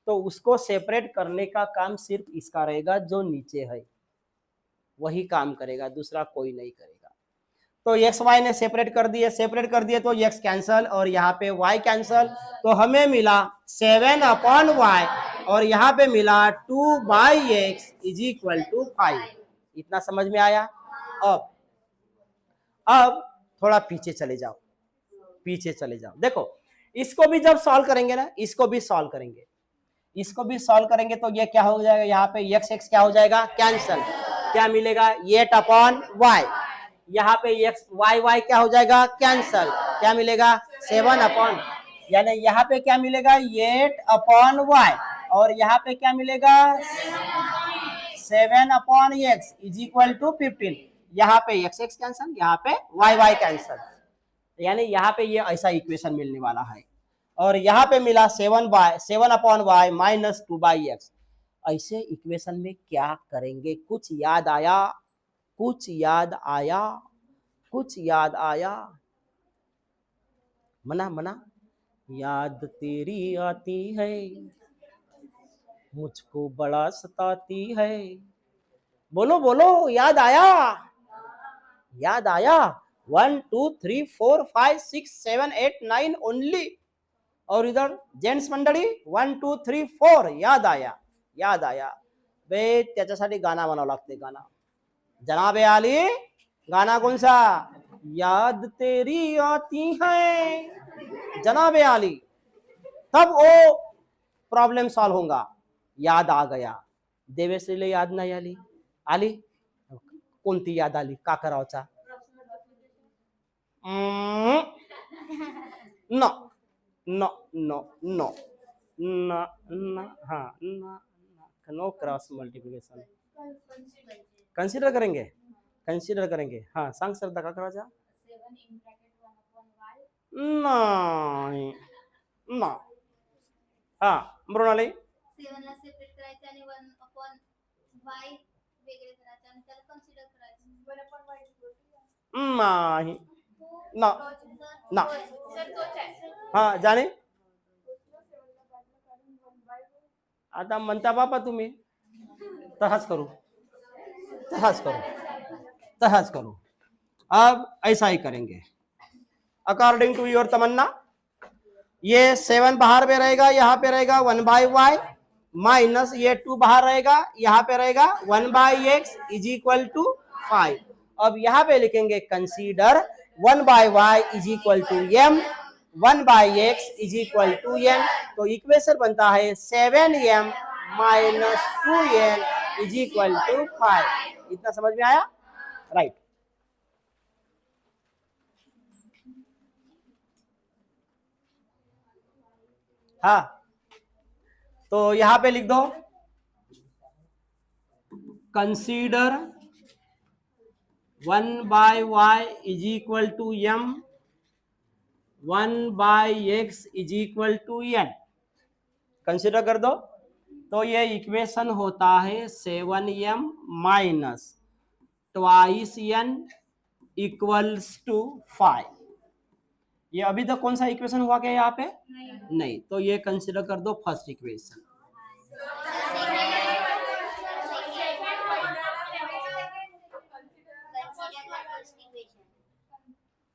तो उसको सेपरेट करने का काम सिर्फ इसका रहेगा, जो नीचे है वही काम करेगा, दूसरा कोई नहीं करेगा। तो एक्स वाई ने सेपरेट कर दिए तो एक्स कैंसल, और यहाँ पे वाई कैंसल, तो हमें मिला 7 अपॉन वाई, और यहाँ पे मिला 2 by x is equal to 5। इतना समझ में आया। अब थोड़ा पीछे चले जाओ, देखो इसको भी जब सॉल्व करेंगे ना, इसको भी सॉल्व करेंगे तो ये क्या हो जाएगा, यहाँ पे एक्स एक्स क्या हो जाएगा, कैंसल, क्या मिलेगा 8 अपॉन वाई, यहाँ पे एक्स वाई वाई क्या हो जाएगा, कैंसल, क्या मिलेगा 7 अपॉन, यानी यहाँ पे क्या मिलेगा 8 अपॉन वाई, और यहाँ पे क्या मिलेगा 7 upon x is equal to 15। यहाँ पे एक्स एक्स कैंसल, यहाँ पे वाई वाई कैंसल, यानी यहाँ पे ये ऐसा इक्वेशन मिलने वाला है। और यहाँ पे मिला 7 upon y minus 2 by x. ऐसे इक्वेशन में क्या करेंगे, कुछ याद आया, मना याद तेरी आती है, मुझको बड़ा सताती है, बोलो याद आया 1 2 3 4 5 6 7 8 9 ओनली और इधर जेंट्स मंडळी 1 2 3 4 याद आया बे त्याच्यासाठी गाणं म्हणावं लागते गाणं जनाबे आली गाना कौन सा याद तेरी आती है जनाबे आली तब वो प्रॉब्लम सॉल्व होगा याद आ गया देवेश्रीला याद नाही आली आली कोणती याद आली काकरावचा no no no no no cross multiplication consider करेंगे हाँ सांग सर का करायचा नाही ना हाँ मृणाली 7 ला सेपरेट करायचं आणि 1 अपॉन y वेगळे करायचं आणि त्याला कन्सिडर करायचं 1 अपॉन y नाही ना ना सर तोच आहे हाँ जाने आता म्हणता बापा तुम्ही तहाच करू अब ऐसा ही करेंगे अकॉर्डिंग टू योर तमन्ना ये 7 बाहर में रहेगा यहाँ पे रहेगा 1/y माइनस ये 2 बाहर रहेगा यहाँ पे रहेगा 1/x इज इक्वल टू 5 अब यहाँ पे लिखेंगे consider 1/y is equal to m 1/x is equal to n तो इक्वेशन बनता है 7m minus 2n is equal to 5 इतना समझ में आया राइट हाँ तो यहां पे लिख दो consider 1/y is equal to m 1/x is equal to n consider कर दो तो ये इक्वेशन होता है 7m minus twice n equals to 5 ये अभी तक कौन सा इक्वेशन हुआ क्या यहाँ पे नहीं तो ये कंसीडर कर दो फर्स्ट इक्वेशन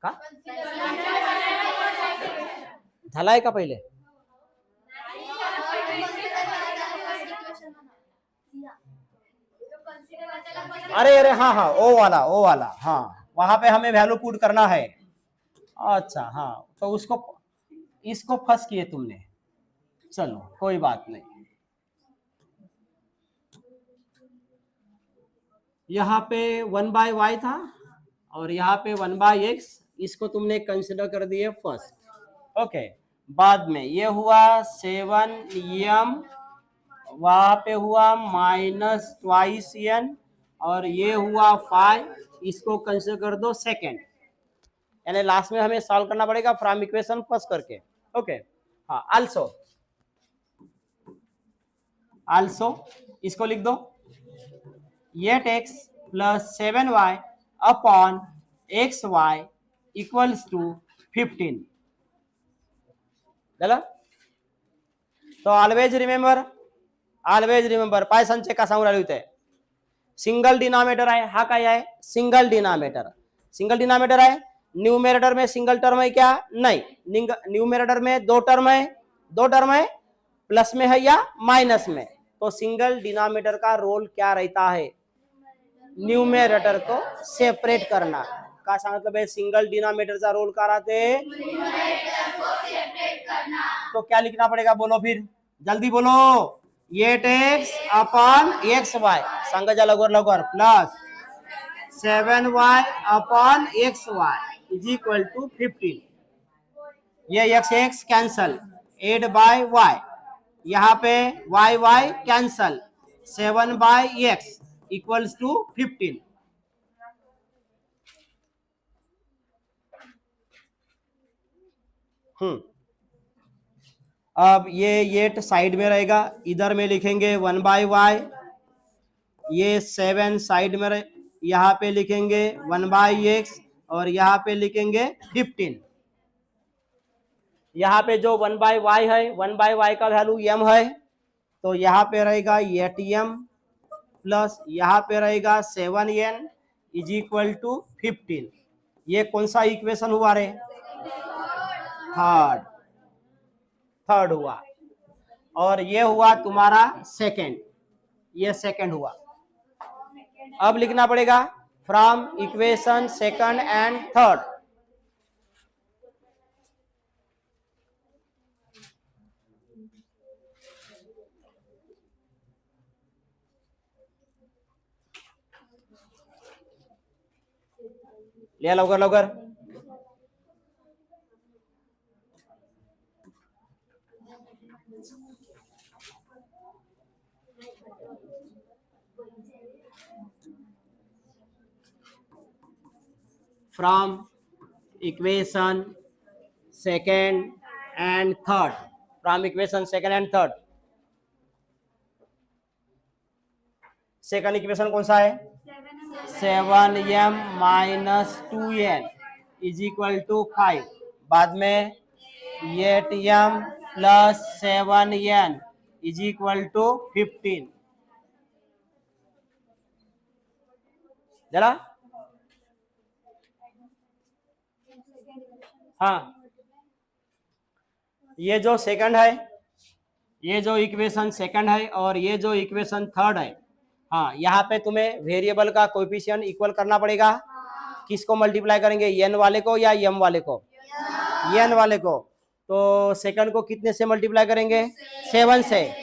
का झालाय का पहिले अरे हाँ ओ वाला हाँ वहां पे हमें वैल्यू पुट करना है अच्छा हाँ तो उसको इसको फंस किए तुमने चलो कोई बात नहीं यहाँ पे 1/y था और यहाँ पे 1/x इसको तुमने कंसिडर कर दिए फर्स्ट ओके बाद में ये हुआ 7m वहां पे हुआ माइनस ट्वाइस n और ये हुआ 5 इसको कंसिडर कर दो सेकेंड यानी लास्ट में हमें सॉल्व करना पड़ेगा फ्रॉम इक्वेशन फर्स्ट करके ओके हाँ आल्सो इसको लिख दो 8x plus 7y upon xy equals to 15 चला तो ऑलवेज रिमेंबर पाय संचय का सांगू राहिलो इथे सिंगल डिनॉमिनेटर आहे हा काय आहे सिंगल डिनॉमिनेटर आहे न्यूमरेटर में सिंगल टर्म है क्या नहीं न्यूमरेटर में दो टर्म है प्लस में है या माइनस में तो सिंगल डिनोमिनेटर का रोल क्या रहता है न्यूमरेटर को सेपरेट करना का सांगितलं बे सिंगल डिनोमिनेटरचा रोल का रहते तो क्या लिखना पड़ेगा बोलो फिर जल्दी बोलो 8x अपॉन xy सांगा जा लवकर plus 7y upon xy is equal to 15 ये x कैंसल 8/y यहाँ पे y cancel 7/x equals to 15 अब ये 8 साइड में रहेगा इधर में लिखेंगे 1/y ये 7 साइड में यहाँ पे लिखेंगे 1/x और यहाँ पे लिखेंगे 15 यहाँ पे जो 1/y है 1/y का वैल्यू m है तो यहाँ पे रहेगा 8m प्लस यहाँ पे रहेगा 7n इज इक्वल टू 15 ये कौन सा इक्वेशन हुआ रे थर्ड थर्ड हुआ, और ये हुआ तुम्हारा सेकंड, ये सेकंड हुआ। अब लिखना पड़ेगा from equation second and third. लिया लवकर लवकर। From equation second and third, from equation second and third. Second equation कौन सा है? 7m minus 2n is equal to 5। बाद में 8m plus 7n is equal to 15। जरा हाँ, ये जो सेकंड है, ये जो इक्वेशन सेकंड है और ये जो इक्वेशन थर्ड है, हाँ, यहाँ पे तुम्हें वेरिएबल का कोएफिशिएंट इक्वल करना पड़ेगा। किसको मल्टीप्लाई करेंगे? एन वाले को या एम वाले को? एन वाले को। तो सेकंड को कितने से मल्टीप्लाई करेंगे? 7 से,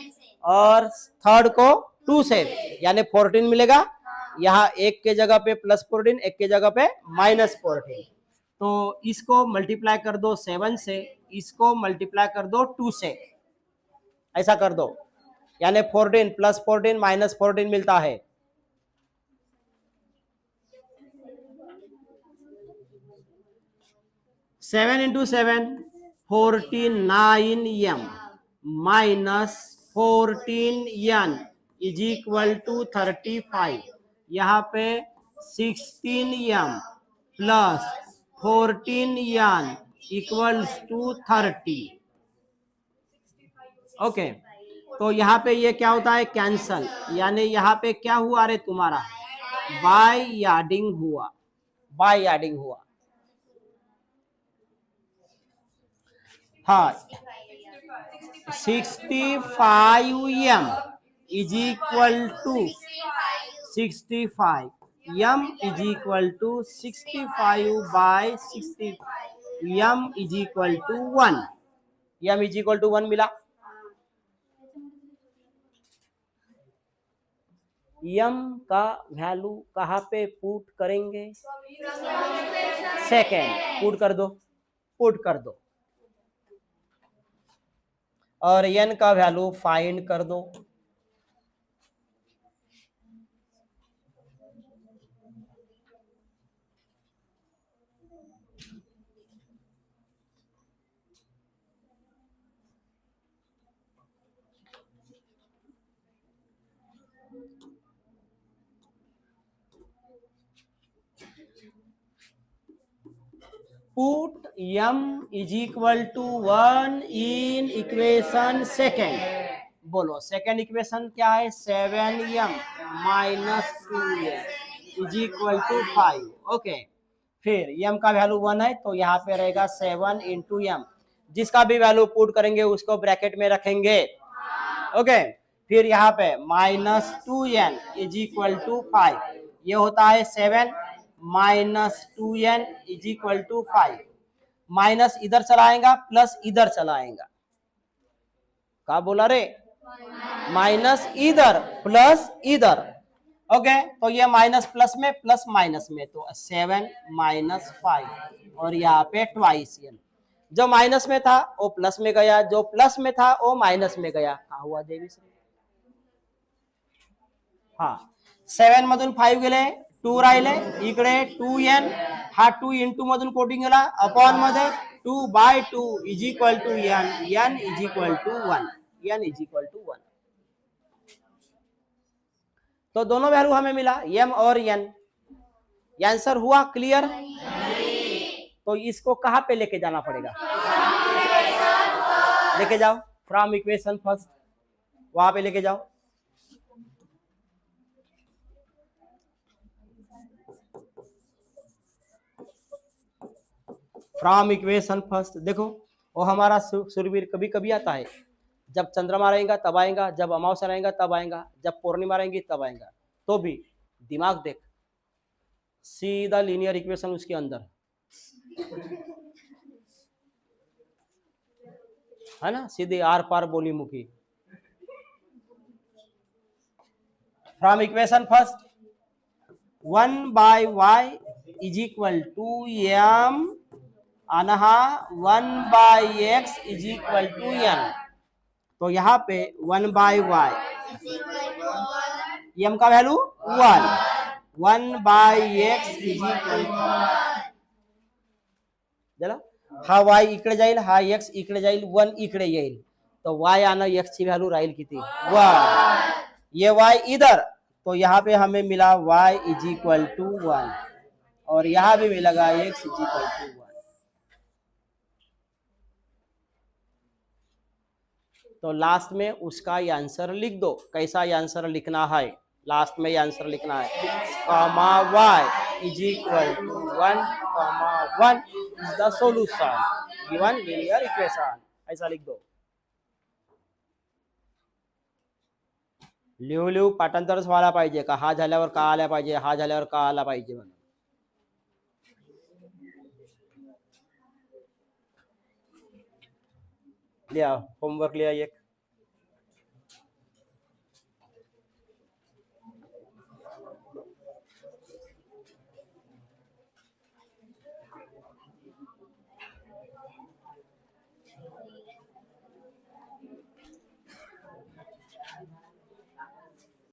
और थर्ड को 2 से, यानी 14 मिलेगा। यहाँ एक के जगह पे प्लस 14, एक के जगह पे माइनस 14। तो इसको मल्टीप्लाई कर दो 7 से, इसको मल्टीप्लाई कर दो 2 से, ऐसा कर दो, यानी 14 प्लस 14 माइनस 14 मिलता है। Seven into 7 49m minus 14n is equal to 35। यहाँ पे 16m plus 14n equals to 30। Okay, तो यहाँ पे ये क्या होता है? कैंसल, यानी यहाँ पे क्या हुआ रे तुम्हारा? बाय याडिंग हुआ, बाय याडिंग हुआ। हाँ, 65m is equal to 65, m is equal to 65 by 60, m is equal to 1, m is equal to 1 मिला। m का वैल्यू कहाँ पे पुट करेंगे? सेकेंड, पुट कर दो, पुट कर दो, और n का वैल्यू फाइंड कर दो। Put m is equal to 1 in equation second. बोलो सेकेंड इक्वेशन क्या है? 7m minus 2n is equal to 5। Okay, फिर m का वैल्यू 1 है तो यहाँ पे रहेगा 7 इंटू m। जिसका भी वैल्यू पुट करेंगे उसको ब्रैकेट में रखेंगे। ओके, फिर यहाँ पे minus 2n is equal to 5, ये होता है 7 minus 2n is equal to 5। Minus इधर चलाएगा, प्लस इधर चलाएगा। क्या बोला रे? माइनस इधर प्लस इधर। ओके, तो ये माइनस प्लस में, प्लस माइनस में, तो 7 माइनस 5, और यहाँ पे ट्वाइस n। जो माइनस में था वो प्लस में गया, जो प्लस में था वो माइनस में गया। क्या हुआ देवी श्री? हाँ, 7 मधून 5 गेले, 2 राहिले, इकडे 2n, हा 2 इंटू मधून कोटिंग गेला, अपॉन मध्ये 2 by 2 is equal to n, n is equal to 1, n is equal to 1। तो दोनों वैल्यू हमें मिला, m और n। आंसर हुआ क्लियर? तो इसको कहां पे लेके जाना पड़ेगा? लेके जाओ फ्रॉम इक्वेशन फर्स्ट, वहां पे लेके जाओ। फ्रॉम इक्वेशन फर्स्ट देखो, वो हमारा सूर्यवीर कभी कभी आता है, जब चंद्रमा रहेगा तब आएगा, जब अमावस्या रहेगा तब आएगा, जब पूर्णिमा रहेगी तब आएगा। तो भी दिमाग देख, सीधा लीनियर इक्वेशन उसके अंदर है ना, सीधे आर पार बोली मुखी। From equation first 1/y is equal to m अनहा 1/x is equal to n। तो यहाँ पे 1/y, m का वैल्यू 1, 1/x इज इक्वल झाला, हा y इकडे जाईल, हा x इकडे जाईल, 1 इकडे येईल, तो y आणि x ची व्हॅल्यू राहील किती 1, ये y इधर, तो यहाँ पे हमें मिला y इज इक्वल टू 1 और यहाँ भी मिलेगा x इज इक्वल टू 1। तो लास्ट में उसका आंसर लिख दो। कैसा आंसर लिखना है, लास्ट में आंसर लिखना है comma y is equal to 1 comma 1 is the solution given linear equation, ऐसा लिख दो। लिहू लिहू पाठांतरच व्हायला पाहिजे का हा झाल्यावर का आला पाहिजे, हा झाल्यावर का आला पाहिजे म्हणून। लिहा होमवर्क लिहा एक।